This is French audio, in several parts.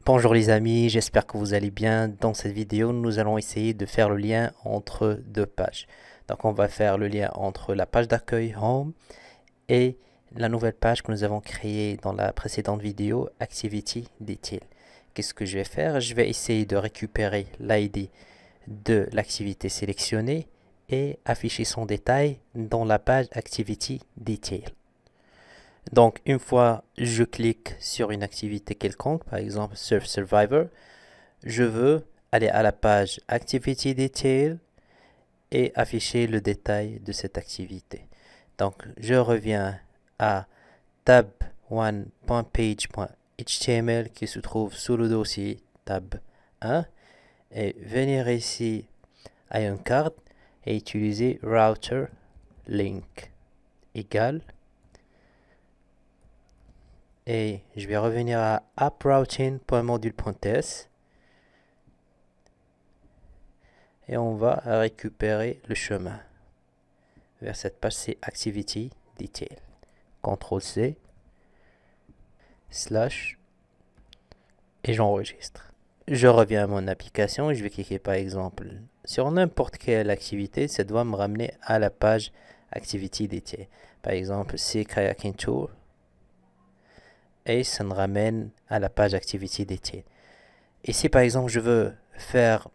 Bonjour les amis, j'espère que vous allez bien. Dans cette vidéo, nous allons essayer de faire le lien entre deux pages. Donc on va faire le lien entre la page d'accueil Home et la nouvelle page que nous avons créée dans la précédente vidéo, Activity Detail. Qu'est-ce que je vais faire? Je vais essayer de récupérer l'ID de l'activité sélectionnée et afficher son détail dans la page Activity Detail. Donc, une fois je clique sur une activité quelconque, par exemple Surf Survivor, je veux aller à la page Activity Detail et afficher le détail de cette activité. Donc, je reviens à tab1.page.html qui se trouve sous le dossier tab 1 et venir ici à une carte et utiliser router link égale. Et je vais revenir à approuting.module.ts et on va récupérer le chemin vers cette page, c'est Activity Detail. CTRL C, slash, et j'enregistre. Je reviens à mon application et je vais cliquer par exemple sur n'importe quelle activité. Ça doit me ramener à la page Activity Detail. Par exemple, c'est Kayaking Tour. Et ça me ramène à la page Activity Detail. Et si par exemple je veux faire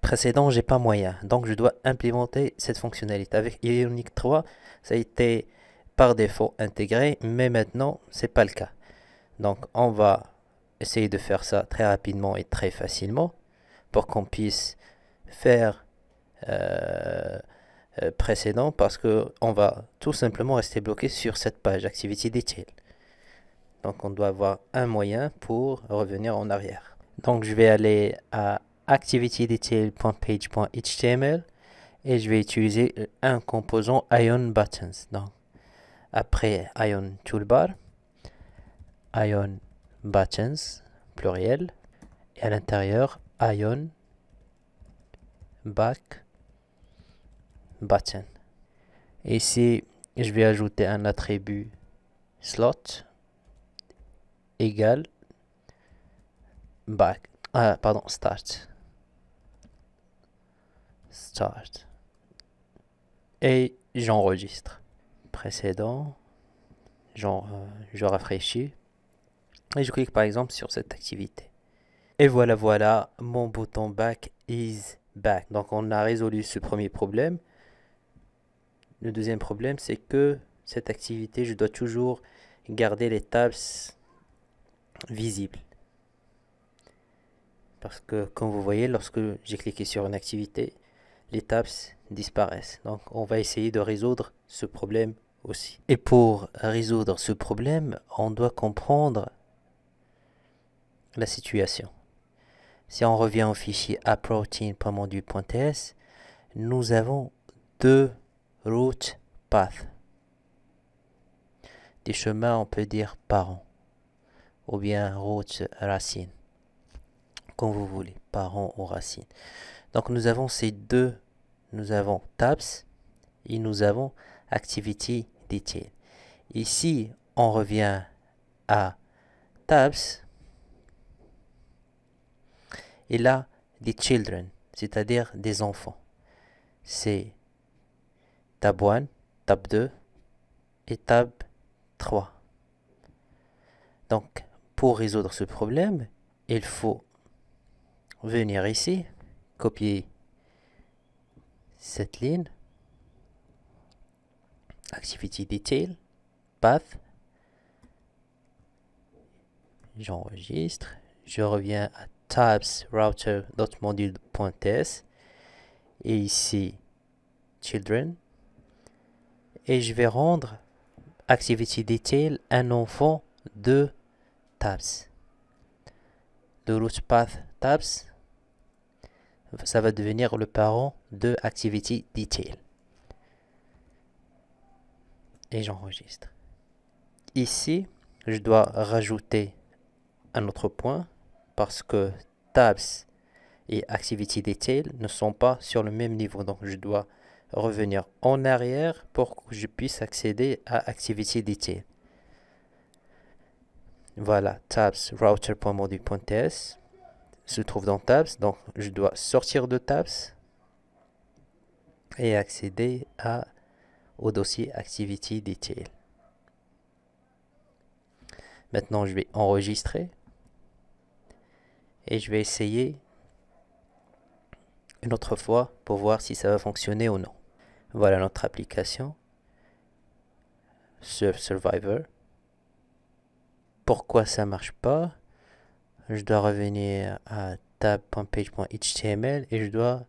précédent, j'ai pas moyen. Donc je dois implémenter cette fonctionnalité. Avec Ionic 3, ça a été par défaut intégré, mais maintenant c'est pas le cas. Donc on va essayer de faire ça très rapidement et très facilement pour qu'on puisse faire précédent parce que on va tout simplement rester bloqué sur cette page Activity Detail. Donc on doit avoir un moyen pour revenir en arrière. Donc je vais aller à activitydetail.page.html et je vais utiliser un composant Ion Buttons. Donc après Ion Toolbar, Ion Buttons, pluriel, et à l'intérieur Ion Back Button. Et ici, je vais ajouter un attribut slot égale back, start. Et j'enregistre. Précédent, je rafraîchis et je clique par exemple sur cette activité. Et voilà, mon bouton back is back. Donc on a résolu ce premier problème. Le deuxième problème, c'est que cette activité, je dois toujours garder les tabs visibles. Parce que, comme vous voyez, lorsque j'ai cliqué sur une activité, les tabs disparaissent. Donc, on va essayer de résoudre ce problème aussi. Et pour résoudre ce problème, on doit comprendre la situation. Si on revient au fichier approuting.module.ts, nous avons deux route paths. Des chemins, on peut dire parents. Ou bien route racine. Comme vous voulez, parents ou racines. Donc nous avons ces deux, nous avons tabs et nous avons activity detail. Ici, on revient à tabs et là, des children, c'est-à-dire des enfants. C'est tab 1, tab 2 et tab 3. Donc, pour résoudre ce problème, il faut venir ici, copier cette ligne, Activity Detail, Path, j'enregistre, je reviens à tabs router.module.ts et ici Children et je vais rendre Activity Detail un enfant de tabs. De route path tabs, ça va devenir le parent de Activity Detail. Et j'enregistre. Ici, je dois rajouter un autre point parce que tabs et Activity Detail ne sont pas sur le même niveau. Donc, je dois revenir en arrière pour que je puisse accéder à Activity Detail. Voilà, tabs router.module.ts se trouve dans tabs, donc je dois sortir de tabs et accéder au dossier Activity Detail. Maintenant, je vais enregistrer et je vais essayer une autre fois pour voir si ça va fonctionner ou non. Voilà notre application Survivor. Pourquoi ça marche pas? Je dois revenir à tab.page.html et je dois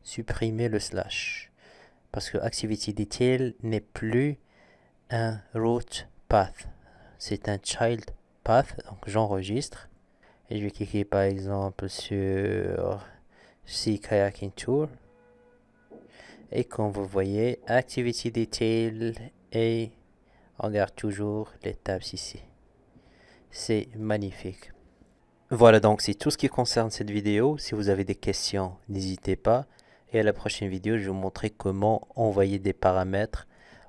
supprimer le slash parce que Activity Detail n'est plus un root path, c'est un child path. Donc j'enregistre et je vais cliquer par exemple sur Sea Kayaking Tour et comme vous voyez Activity Detail et on garde toujours les tabs ici. C'est magnifique. Voilà, donc c'est tout ce qui concerne cette vidéo. Si vous avez des questions, n'hésitez pas. Et à la prochaine vidéo, je vais vous montrer comment envoyer des paramètres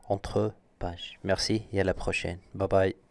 entre pages. Merci et à la prochaine. Bye bye.